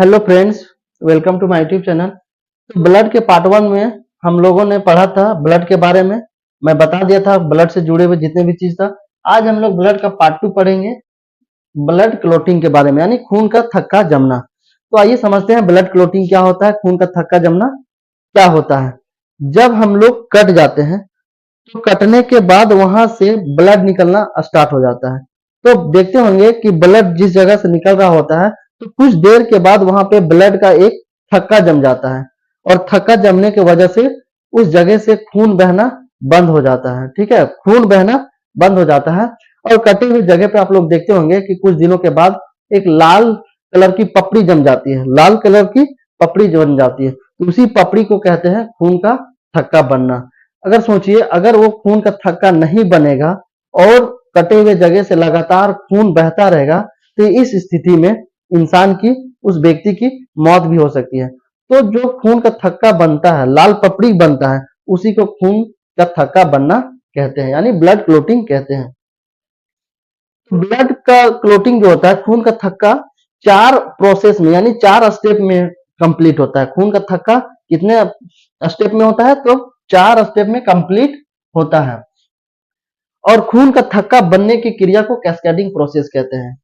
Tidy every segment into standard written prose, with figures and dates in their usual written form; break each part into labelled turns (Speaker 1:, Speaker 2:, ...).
Speaker 1: Hello friends, welcome to my YouTube channel. तो blood के part one में हम लोगों ने पढ़ा था ब्लड के बारे में। मैं बता दिया था ब्लड से जुड़े हुए जितने भी चीज था। आज हम लोग ब्लड का पार्ट टू पढ़ेंगे, ब्लड क्लोटिंग के बारे में, यानी खून का थक्का जमना। तो आइए समझते हैं ब्लड क्लोटिंग क्या होता है, खून का थक्का जमना क्या होता है। जब हम लोग कट जाते हैं तो कटने के बाद वहां से ब्लड निकलना स्टार्ट हो जाता है। तो देखते होंगे कि ब्लड जिस जगह से निकल रहा होता है तो कुछ देर के बाद वहां पे ब्लड का एक थक्का जम जाता है, और थक्का जमने की वजह से उस जगह से खून बहना बंद हो जाता है। ठीक है, खून बहना बंद हो जाता है। और कटी हुई जगह पे आप लोग देखते होंगे कि कुछ दिनों के बाद एक लाल कलर की पपड़ी जम जाती है, लाल कलर की पपड़ी जम जाती है। तो उसी पपड़ी को कहते हैं खून का थक्का बनना। अगर सोचिए, अगर वो खून का थक्का नहीं बनेगा और कटे हुए जगह से लगातार खून बहता रहेगा तो इस स्थिति में इंसान की, उस व्यक्ति की मौत भी हो सकती है। तो जो खून का थक्का बनता है, लाल पपड़ी बनता है, उसी को खून का थक्का बनना कहते हैं, यानी ब्लड क्लोटिंग कहते हैं। ब्लड का क्लोटिंग जो होता है, खून का थक्का, 4 प्रोसेस में यानी 4 स्टेप में कंप्लीट होता है। खून का थक्का कितने स्टेप में होता है? तो 4 स्टेप में कंप्लीट होता है। और खून का थक्का बनने की क्रिया को कैस्केडिंग प्रोसेस कहते हैं।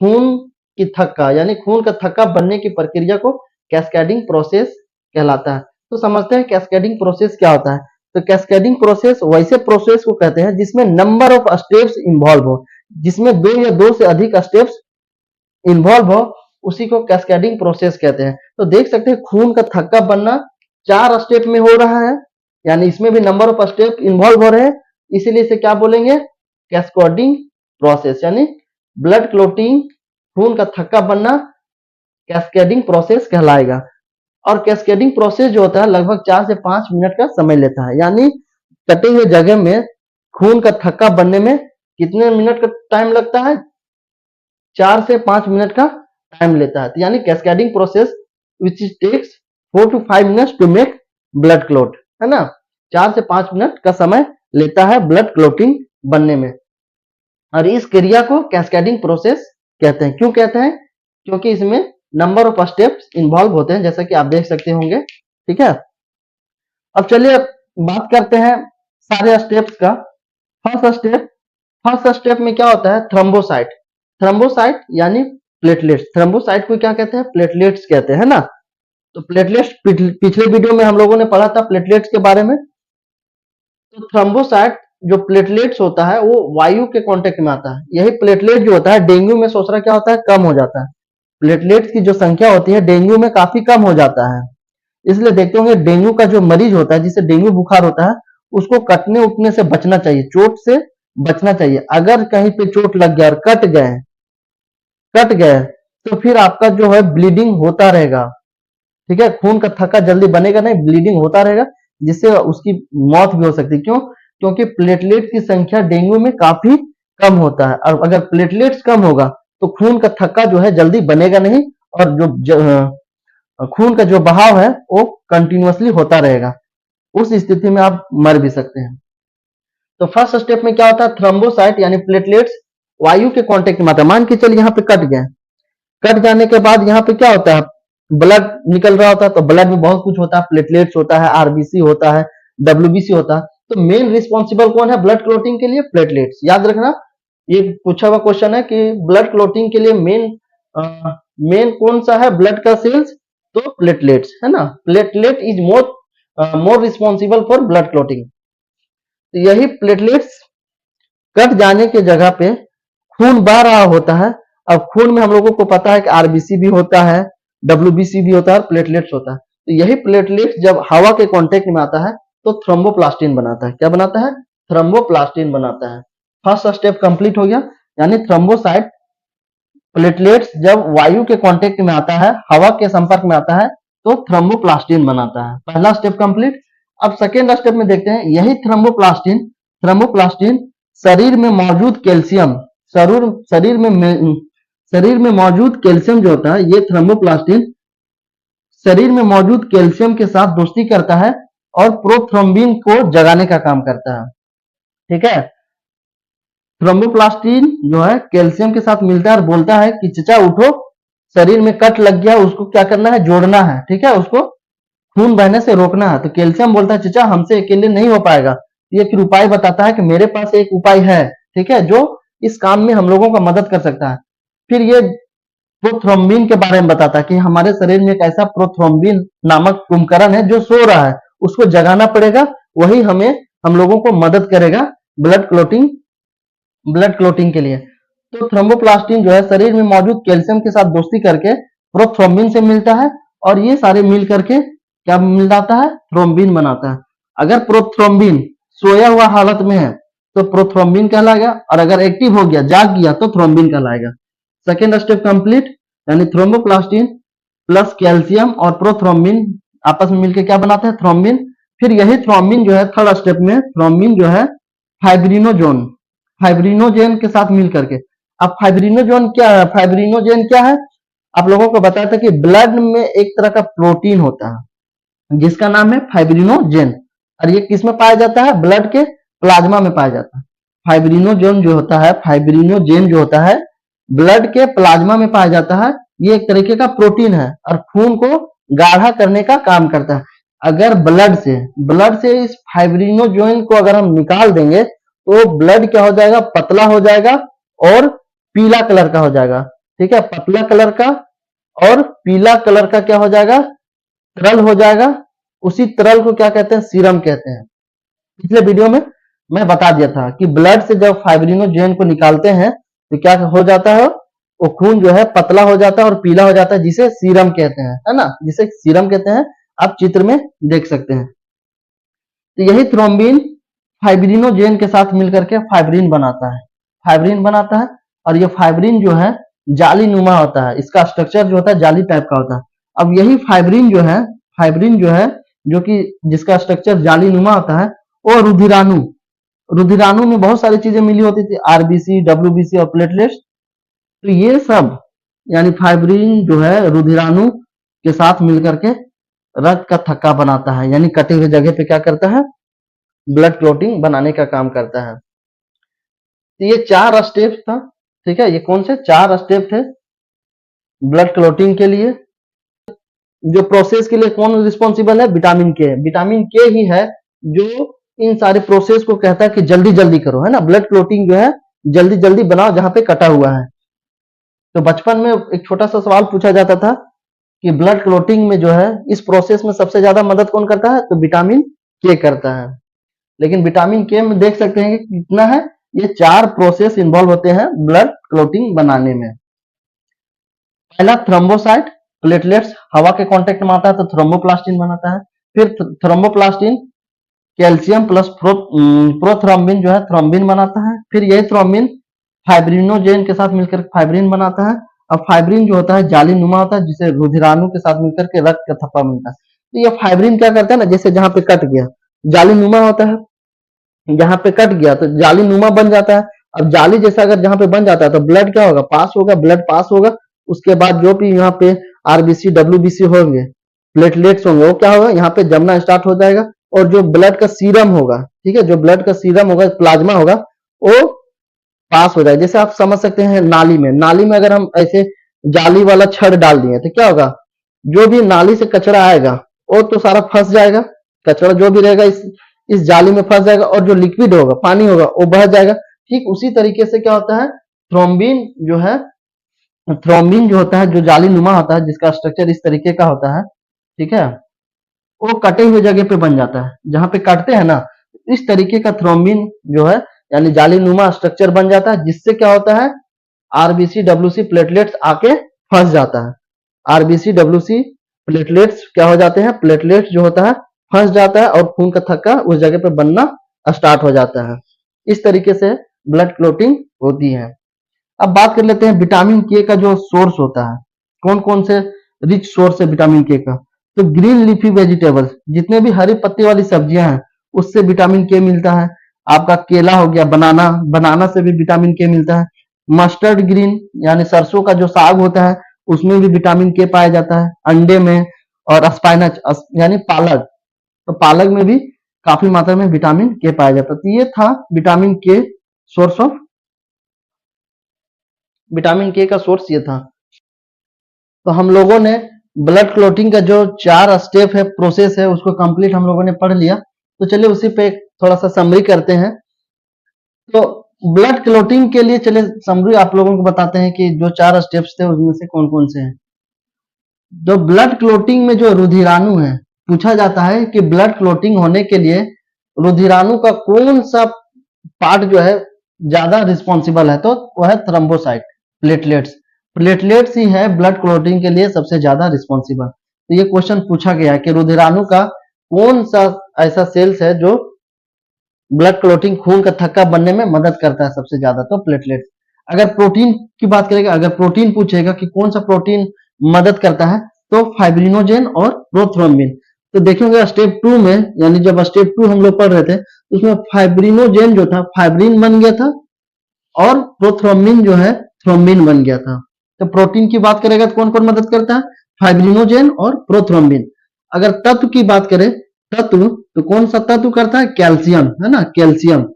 Speaker 1: खून की थक्का यानी खून का थक्का बनने की प्रक्रिया को कैस्केडिंग प्रोसेस कहलाता है। तो समझते हैं कैस्केडिंग प्रोसेस क्या होता है। तो कैस्केडिंग प्रोसेस वैसे प्रोसेस को कहते हैं जिसमें नंबर ऑफ स्टेप्स इन्वॉल्व हो, जिसमें 2 या 2 से अधिक स्टेप्स इन्वॉल्व हो, उसी को कैस्केडिंग प्रोसेस कहते हैं। तो देख सकते हैं खून का थक्का बनना 4 स्टेप में हो रहा है, यानी इसमें भी नंबर ऑफ स्टेप इन्वॉल्व हो रहे हैं, इसीलिए इसे क्या बोलेंगे? कैस्केडिंग प्रोसेस, यानी ब्लड क्लोटिंग, खून का थक्का बनना कैस्केडिंग प्रोसेस कहलाएगा। और कैस्केडिंग प्रोसेस जो होता है लगभग 4 से 5 मिनट का समय लेता है, यानी कटे हुए जगह में खून का थक्का बनने में कितने मिनट का टाइम लगता है? 4 से 5 मिनट का टाइम लेता है। तो यानी cascading process which takes 4 to 5 minutes to make blood clot, है ना। 4 से 5 मिनट का समय लेता है ब्लड क्लोटिंग बनने में, और इस क्रिया को कैस्केडिंग प्रोसेस कहते हैं। क्यों कहते हैं? क्योंकि इसमें नंबर ऑफ स्टेप्स इन्वॉल्व होते हैं, जैसा कि आप देख सकते होंगे। ठीक है, अब चलिए बात करते हैं सारे स्टेप्स का। फर्स्ट स्टेप में क्या होता है? थ्रोम्बोसाइट। थ्रोम्बोसाइट यानी प्लेटलेट्स। थ्रोम्बोसाइट को क्या कहते हैं? प्लेटलेट्स कहते हैं ना। तो प्लेटलेट्स पिछले वीडियो में हम लोगों ने पढ़ा था प्लेटलेट्स के बारे में। तो थ्रोम्बोसाइट जो प्लेटलेट्स होता है वो वायु के कांटेक्ट में आता है। यही प्लेटलेट जो होता है डेंगू में सोच रहा क्या होता है? कम हो जाता है। प्लेटलेट्स की जो संख्या होती है डेंगू में काफी कम हो जाता है। इसलिए देखते होंगे डेंगू का जो मरीज होता है, जिसे डेंगू बुखार होता है, उसको कटने उठने से बचना चाहिए, चोट से बचना चाहिए। अगर कहीं पे चोट लग गया और कट गए तो फिर आपका जो है ब्लीडिंग होता रहेगा। ठीक है, खून का थक्का जल्दी बनेगा नहीं, ब्लीडिंग होता रहेगा, जिससे उसकी मौत भी हो सकती है। क्यों? क्योंकि प्लेटलेट की संख्या डेंगू में काफी कम होता है, और अगर प्लेटलेट्स कम होगा तो खून का थक्का जो है जल्दी बनेगा नहीं, और खून का जो बहाव है वो कंटिन्यूअसली होता रहेगा। उस स्थिति में आप मर भी सकते हैं। तो फर्स्ट स्टेप में क्या होता है? थ्रोम्बोसाइट यानी प्लेटलेट्स वायु के कांटेक्ट में आता है। मान के चलिए यहाँ पे कट गए, कट जाने के बाद यहाँ पे क्या होता है? ब्लड निकल रहा होता है। तो ब्लड में बहुत कुछ होता है, प्लेटलेट्स होता है, आरबीसी होता है, डब्ल्यूबीसी होता है। तो मेन रिस्पॉन्सिबल कौन है ब्लड क्लोटिंग के लिए? प्लेटलेट्स। याद रखना, ये पूछा हुआ क्वेश्चन है कि ब्लड क्लोटिंग के लिए मेन कौन सा है ब्लड का सेल्स? तो प्लेटलेट्स, है ना। Platelet is more responsible for blood clotting. तो यही प्लेटलेट्स कट जाने की जगह पे खून बह रहा होता है। अब खून में हम लोगों को पता है कि आरबीसी भी होता है, डब्ल्यूबीसी भी होता है, और प्लेटलेट्स होता है। तो यही प्लेटलेट्स जब हवा के कांटेक्ट में आता है तो थ्रोम्बोप्लास्टिन बनाता है। क्या बनाता है? थ्रोम्बोप्लास्टिन बनाता है। फर्स्ट स्टेप कंप्लीट हो गया, यानी थ्रोम्बोसाइट प्लेटलेट्स जब वायु के कांटेक्ट में आता है, हवा के संपर्क में आता है, तो थ्रोम्बोप्लास्टिन बनाता है। पहला स्टेप कंप्लीट। अब सेकेंड स्टेप में देखते हैं, यही थ्रोम्बोप्लास्टिन शरीर में मौजूद कैल्शियम, शरीर में मौजूद कैल्शियम जो होता है, ये थ्रोम्बोप्लास्टिन शरीर में मौजूद कैल्शियम के साथ दोस्ती करता है और प्रोथ्रोम्बिन को जगाने का काम करता है। ठीक है, थ्रोम्बोप्लास्टिन जो है कैल्शियम के साथ मिलता है और बोलता है कि चचा उठो, शरीर में कट लग गया, उसको क्या करना है, जोड़ना है, ठीक है, उसको खून बहने से रोकना है। तो कैल्शियम बोलता है चाचा हमसे अकेले नहीं हो पाएगा, ये फिर उपाय बताता है कि मेरे पास एक उपाय है, ठीक है, जो इस काम में हम लोगों का मदद कर सकता है। फिर ये प्रोथ्रोम्बिन के बारे में बताता है कि हमारे शरीर में एक ऐसा प्रोथ्रोम्बिन नामक कुंभकर्ण है जो सो रहा है, उसको जगाना पड़ेगा, वही हमें हम लोगों को मदद करेगा ब्लड क्लोटिंग के लिए। तो थ्रोम्बोप्लास्टिन जो है शरीर में मौजूद कैल्शियम के साथ दोस्ती करके प्रोथ्रोम्बिन से मिलता है, और ये सारे मिल करके क्या मिल जाता है, थ्रोम्बिन बनाता है। अगर प्रोथ्रोम्बिन सोया हुआ हालत में है तो प्रोथ्रोम्बिन कहलाएगा, और अगर एक्टिव हो गया, जाग गया, तो थ्रोम्बिन कहलाएगा। सेकेंड स्टेप कंप्लीट, यानी थ्रोम्बोप्लास्टिन प्लस कैल्शियम और प्रोथ्रोम्बिन आपस में मिलकर क्या बनाते हैं, थ्रोम्बिन। फिर यही थ्रोम्बिन जो है थर्ड स्टेप में थ्रोम्बिन जो है फाइब्रिनोजोन फाइब्रिनोजेन के साथ मिल करके। अब फाइब्रिनोजोन क्या है, फाइब्रिनोजेन क्या है, आप लोगों को बताया था कि ब्लड में एक तरह का प्रोटीन होता है जिसका नाम है फाइब्रिनोजेन, और ये किस में पाया जाता है, ब्लड के प्लाज्मा में पाया जाता है। फाइब्रिनोजेन जो होता है, फाइब्रिनोजेन जो होता है ब्लड के प्लाज्मा में पाया जाता है। ये एक तरीके का प्रोटीन है और खून को गाढ़ा करने का काम करता है। अगर ब्लड से इस फाइब्रिनोजेन को अगर हम निकाल देंगे तो ब्लड क्या हो जाएगा, पतला हो जाएगा और पीला कलर का हो जाएगा, ठीक है, पतला कलर का और पीला कलर का क्या हो जाएगा, तरल हो जाएगा। उसी तरल को क्या कहते हैं, सीरम कहते हैं। पिछले वीडियो में मैं बता दिया था कि ब्लड से जब फाइब्रिनोजेन को निकालते हैं तो क्या हो जाता है, वो खून जो है पतला हो जाता है और पीला हो जाता है, जिसे सीरम कहते हैं, है ना, जिसे सीरम कहते हैं। आप चित्र में देख सकते हैं। तो यही थ्रोम्बिन फाइब्रिनोजेन के साथ मिलकर के फाइब्रिन बनाता है। और ये फाइब्रिन जो है जाली नुमा होता है, इसका स्ट्रक्चर जो होता है जाली टाइप का होता है। अब यही फाइब्रिन जो है जो कि जिसका स्ट्रक्चर जाली नुमा होता है, वो रुधिराणु में बहुत सारी चीजें मिली होती थी, आरबीसी, डब्ल्यूबीसी और प्लेटलेट्स। तो ये सब यानी फाइब्रिन जो है रुधिराणु के साथ मिलकर के रक्त का थक्का बनाता है, यानी कटे हुए जगह पे क्या करता है, ब्लड क्लोटिंग बनाने का काम करता है। तो ये 4 स्टेप था, ठीक है, ये कौन से 4 स्टेप थे ब्लड क्लोटिंग के लिए। जो प्रोसेस के लिए कौन रिस्पॉन्सिबल है, विटामिन के ही है जो इन सारे प्रोसेस को कहता है कि जल्दी जल्दी करो, है ना, ब्लड क्लोटिंग जो है जल्दी जल्दी बनाओ जहां पे कटा हुआ है। तो बचपन में एक छोटा सा सवाल पूछा जाता था कि ब्लड क्लोटिंग में जो है इस प्रोसेस में सबसे ज्यादा मदद कौन करता है, तो विटामिन के करता है। लेकिन विटामिन के में देख सकते हैं कि कितना है, ये 4 प्रोसेस इन्वॉल्व होते हैं ब्लड क्लोटिंग बनाने में। पहला थ्रोम्बोसाइट, प्लेटलेट्स हवा के कांटेक्ट में आता है तो थ्रोम्बोप्लास्टिन बनाता है। फिर थ्रोम्बोप्लास्टिन कैल्शियम प्लस प्रोथ्रोम्बिन जो है थ्रोम्बिन बनाता है। फिर यही थ्रोम्बिन फाइब्रिनोजेन के साथ मिलकर फाइब्रिन बनाता है। अब फाइब्रिन जो होता है जाली नुमा होता है, जिसे रुधिराणु के साथ मिलकर के रक्त का थप्पा मिलता है। तो ये फाइब्रिन क्या करता है ना, जैसे जहां पे कट गया जाली नुमा होता है, जहां पे कट गया तो जाली नुमा बन जाता है। अब जाली जैसा अगर जहां पे बन जाता है तो ब्लड क्या होगा, पास होगा, ब्लड पास होगा। उसके बाद जो भी यहाँ पे आरबीसी डब्ल्यूबीसी होंगे, प्लेटलेट्स होंगे, वो क्या होगा, यहाँ पे जमना स्टार्ट हो जाएगा। और जो ब्लड का सीरम होगा, ठीक है, जो ब्लड का सीरम होगा, प्लाज्मा होगा, वो पास हो जाएगा। जैसे आप समझ सकते हैं नाली में अगर हम ऐसे जाली वाला छड़ डाल दिए तो क्या होगा, जो भी नाली से कचरा आएगा वो तो सारा फंस जाएगा, कचरा जो भी रहेगा इस जाली में फंस जाएगा, और जो लिक्विड होगा, पानी होगा, वो बह जाएगा। ठीक उसी तरीके से क्या होता है, थ्रोम्बिन जो होता है, जो जाली नुमा होता है, जिसका स्ट्रक्चर इस तरीके का होता है, ठीक है, वो कटे हुए जगह पे बन जाता है, जहां पे काटते हैं ना, इस तरीके का थ्रोम्बिन जो है यानी जाली नुमा स्ट्रक्चर बन जाता है, जिससे क्या होता है, आरबीसी डब्ल्यूसी प्लेटलेट्स आके फंस जाता है। आरबीसी डब्ल्यूसी प्लेटलेट्स क्या हो जाते हैं, प्लेटलेट्स जो होता है फंस जाता है और खून का थक्का उस जगह पे बनना स्टार्ट हो जाता है। इस तरीके से ब्लड क्लोटिंग होती है। अब बात कर लेते हैं विटामिन के का जो सोर्स होता है, कौन कौन से रिच सोर्स है विटामिन के का। तो ग्रीन लीफी वेजिटेबल्स, जितने भी हरी पत्ती वाली सब्जियां हैं उससे विटामिन के मिलता है। आपका केला हो गया, बनाना से भी विटामिन के मिलता है। मस्टर्ड ग्रीन यानी सरसों का जो साग होता है उसमें भी विटामिन के पाया जाता है, अंडे में। और स्पाइनच यानी पालक, तो पालक में भी काफी मात्रा में विटामिन के पाया जाता है। तो ये था विटामिन के सोर्स ऑफ विटामिन के का सोर्स ये था। तो हम लोगों ने ब्लड क्लोटिंग का जो 4 स्टेप है, प्रोसेस है, उसको कंप्लीट हम लोगों ने पढ़ लिया। तो चलिए उसी पे थोड़ा सा समरी करते हैं। तो ब्लड क्लोटिंग के लिए चलिए समरी आप लोगों को बताते हैं कि जो 4 स्टेप्स थे उसमें से कौन कौन से हैं। जो ब्लड क्लोटिंग में जो रुधिराणु है, पूछा जाता है कि ब्लड क्लोटिंग होने के लिए रुधिराणु का कौन सा पार्ट जो है ज्यादा रिस्पॉन्सिबल है, तो वो है थ्रोम्बोसाइट, प्लेटलेट्स। प्लेटलेट्स ही है ब्लड क्लोटिंग के लिए सबसे ज्यादा रिस्पॉन्सिबल। तो ये क्वेश्चन पूछा गया है कि रुधिराणु का कौन सा ऐसा सेल्स है जो ब्लड क्लोटिंग, खून का थक्का बनने में मदद करता है सबसे ज्यादा, तो प्लेटलेट्स। अगर प्रोटीन की बात करेगा, अगर प्रोटीन पूछेगा कि कौन सा प्रोटीन मदद करता है, तो फाइब्रिनोजेन और प्रोथ्रोम्बिन। तो देखेंगे स्टेप 2 में, यानी जब स्टेप 2 हम लोग पढ़ रहे थे, तो उसमें फाइब्रिनोजेन जो था फाइब्रिन बन गया था और प्रोथ्रोम्बिन जो है थ्रोम्बिन बन गया था। तो प्रोटीन की बात करेगा तो कौन कौन मदद करता है, फाइब्रिनोजेन और प्रोथ्रोम्बिन। अगर तत्व की बात करें, तत्व तो कौन सा तत्व करता है, कैल्शियम, है ना, कैल्शियम।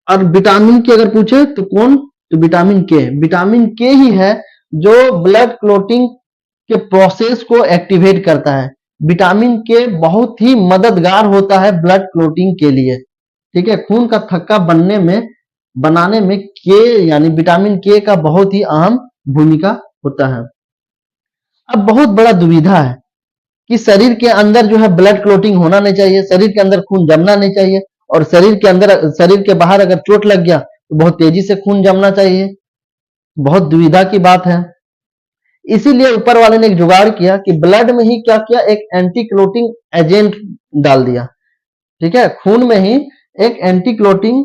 Speaker 1: और विटामिन की अगर पूछे तो कौन, तो विटामिन के। विटामिन के ही है जो ब्लड क्लोटिंग के प्रोसेस को एक्टिवेट करता है। विटामिन के बहुत ही मददगार होता है ब्लड क्लोटिंग के लिए, ठीक है। खून का थक्का बनाने में के यानी विटामिन के का बहुत ही अहम भूमिका होता है। अब बहुत बड़ा दुविधा है कि शरीर के अंदर जो है ब्लड क्लोटिंग होना नहीं चाहिए, शरीर के अंदर खून जमना नहीं चाहिए, और शरीर के बाहर अगर चोट लग गया तो बहुत तेजी से खून जमना चाहिए। बहुत दुविधा की बात है। इसीलिए ऊपर वाले ने एक जुगाड़ किया कि ब्लड में ही क्या किया, एक एंटी क्लोटिंग एजेंट डाल दिया, ठीक है। खून में ही एक एंटी क्लोटिंग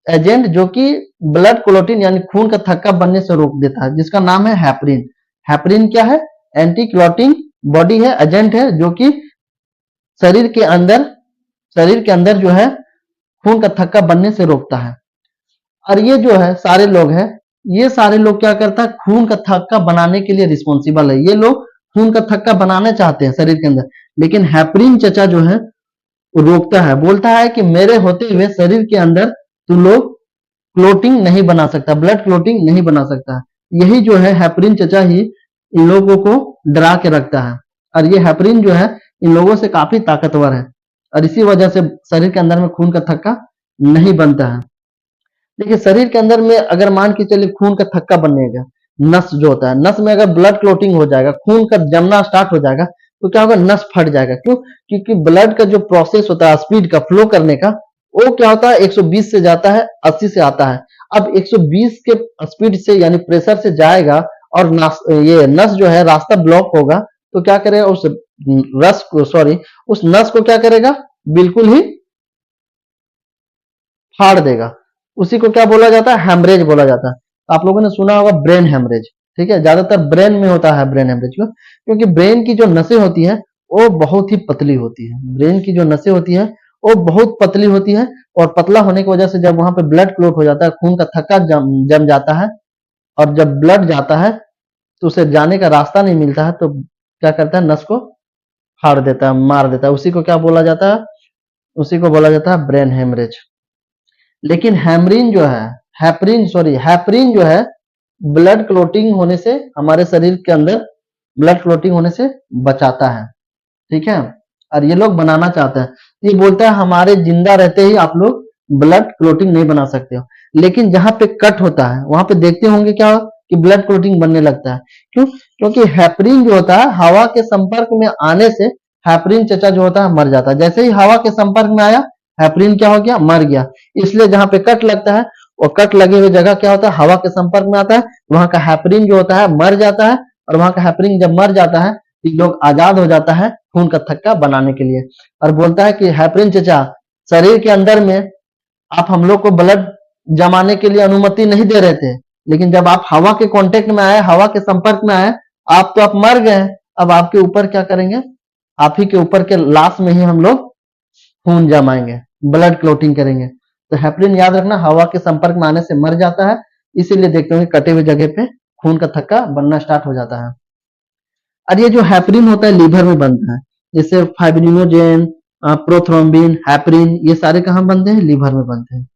Speaker 1: एजेंट जो कि ब्लड क्लोटिंग यानी खून का थक्का बनने से रोक देता है, जिसका नाम है हेपरिन। हेपरिन क्या है, एंटी क्लोटिंग बॉडी है, एजेंट है, जो कि शरीर के अंदर जो है खून का थक्का बनने से रोकता है। और ये जो है सारे लोग हैं, ये सारे लोग क्या करता है, खून का थक्का बनाने के लिए रिस्पॉन्सिबल है। ये लोग खून का थक्का बनाना चाहते हैं शरीर के अंदर, लेकिन हेपरिन चचा जो है वो रोकता है, बोलता है कि मेरे होते हुए शरीर के अंदर तू लोग क्लोटिंग नहीं बना सकता, ब्लड क्लोटिंग नहीं बना सकता। यही जो है हेपरिन चचा ही इन लोगों को डरा के रखता है। और ये हेपरिन जो है इन लोगों से काफी ताकतवर है, और इसी वजह से शरीर के अंदर में खून का थक्का नहीं बनता है। देखिए शरीर के अंदर में अगर मान के चलिए खून का थक्का बनेगा, नस जो होता है, नस में अगर ब्लड क्लोटिंग हो जाएगा, खून का जमना स्टार्ट हो जाएगा, तो क्या होगा, नस फट जाएगा। क्यों, क्योंकि ब्लड का जो प्रोसेस होता है स्पीड का, फ्लो करने का, वो क्या होता है 120 से जाता है 80 से आता है। अब 120 के स्पीड से यानी प्रेशर से जाएगा और ये नस जो है रास्ता ब्लॉक होगा, तो क्या करेगा, उस नस को क्या करेगा, बिल्कुल ही फाड़ देगा। उसी को क्या बोला जाता है, हेमरेज बोला जाता है। आप लोगों ने सुना होगा ब्रेन हेमरेज, ठीक है। ज्यादातर ब्रेन में होता है ब्रेन हेमरेज। क्यों, क्योंकि ब्रेन की जो नसें होती है वो बहुत ही पतली होती है। ब्रेन की जो नसें होती है वो बहुत पतली होती है, और पतला होने की वजह से जब वहां पे ब्लड क्लोट हो जाता है, खून का थक्का जम जाता है, और जब ब्लड जाता है तो उसे जाने का रास्ता नहीं मिलता है, तो क्या करता है, नस को फाड़ देता है, मार देता है। उसी को क्या बोला जाता है, उसी को बोला जाता है ब्रेन हेमरेज। लेकिन हैपरिन जो है ब्लड क्लोटिंग होने से, हमारे शरीर के अंदर ब्लड क्लोटिंग होने से बचाता है, ठीक है। और ये लोग बनाना चाहते हैं, ये बोलता है हमारे जिंदा रहते ही आप लोग ब्लड क्लोटिंग नहीं बना सकते हो। लेकिन जहां पे कट होता है वहां पे देखते होंगे क्या कि ब्लड क्लोटिंग बनने लगता है। क्यों, क्योंकि हेपरिन जो होता है हवा के संपर्क में आने से हेपरिन चचा जो होता है मर जाता है। जैसे ही हवा के संपर्क में आया, हेपरिन क्या हो गया, मर गया। इसलिए जहां पे कट लगता है, और कट लगे हुए जगह क्या होता है, हवा के संपर्क में आता है, वहां का हेपरिन जो होता है मर जाता है। और वहां का हेपरिन जब मर जाता है, ये लोग आजाद हो जाता है खून का थक्का बनाने के लिए। और बोलता है कि हेपरिन चचा, शरीर के अंदर में आप हम लोग को ब्लड जमाने के लिए अनुमति नहीं दे रहे थे, लेकिन जब आप हवा के कांटेक्ट में आए, हवा के संपर्क में आए, आप मर गए। अब आपके ऊपर क्या करेंगे, आप ही के ऊपर के लाश में ही हम लोग खून जमाएंगे, ब्लड क्लोटिंग करेंगे। तो हेपरिन याद रखना, हवा के संपर्क में आने से मर जाता है, इसीलिए देखते होंगे कटे हुए जगह पे खून का थक्का बनना स्टार्ट हो जाता है। और ये जो हेपरिन होता है लीवर में बनता है, जैसे फाइब्रिनोजेन, प्रोथ्रोम्बिन, हेपरिन, ये सारे कहाँ बनते हैं, लीवर में बनते हैं।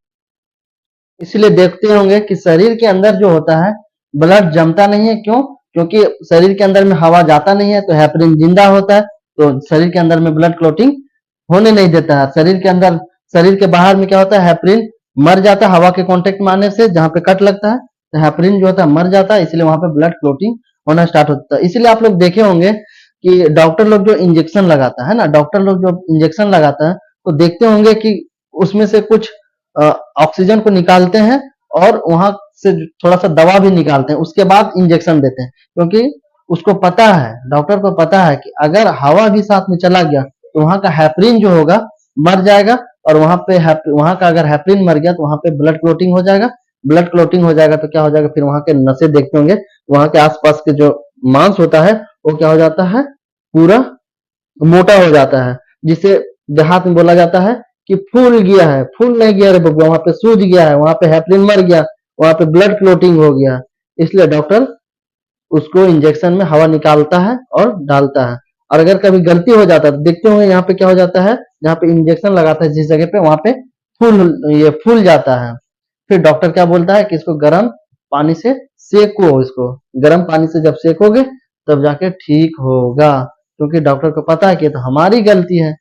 Speaker 1: इसलिए देखते होंगे कि शरीर के अंदर जो होता है ब्लड जमता नहीं है। क्यों, क्योंकि शरीर के अंदर में हवा जाता नहीं है तो हेपरिन जिंदा होता है, तो शरीर के अंदर में ब्लड क्लॉटिंग होने नहीं देता है। शरीर के बाहर में क्या होता है, हेपरिन मर जाता है हवा के कांटेक्ट में आने से, जहां पे कट लगता है तो हेपरिन जो होता है मर जाता है, इसलिए वहां पे ब्लड क्लॉटिंग होना स्टार्ट होता है। इसीलिए आप लोग देखे होंगे कि डॉक्टर लोग जो इंजेक्शन लगाता है ना, डॉक्टर लोग जो इंजेक्शन लगाता है तो देखते होंगे कि उसमें से कुछ ऑक्सीजन को निकालते हैं और वहां से थोड़ा सा दवा भी निकालते हैं, उसके बाद इंजेक्शन देते हैं, क्योंकि उसको पता है, डॉक्टर को पता है कि अगर हवा भी साथ में चला गया तो वहां का हेपरिन जो होगा मर जाएगा, और वहां का अगर हेपरिन मर गया तो वहां पे ब्लड क्लोटिंग हो जाएगा। ब्लड क्लोटिंग हो जाएगा तो क्या हो जाएगा, फिर वहां के नसें देखते होंगे, वहां के आसपास के जो मांस होता है वो क्या हो जाता है, पूरा मोटा हो जाता है, जिसे देहात में बोला जाता है कि फूल गया है। फूल नहीं गया रे बबुआ, वहां पे सूज गया है, वहां पे हेपरिन मर गया, वहां पे ब्लड क्लोटिंग हो गया। इसलिए डॉक्टर उसको इंजेक्शन में हवा निकालता है और डालता है। और अगर कभी गलती हो जाता है तो देखते होंगे यहाँ पे क्या हो जाता है, जहाँ पे इंजेक्शन लगाता है जिस जगह पे, वहां पे फूल जाता है। फिर डॉक्टर क्या बोलता है कि इसको गर्म पानी से सेको, इसको गर्म पानी से जब सेकोगे तब जाके ठीक होगा, क्योंकि डॉक्टर को पता है कि ये तो हमारी गलती है,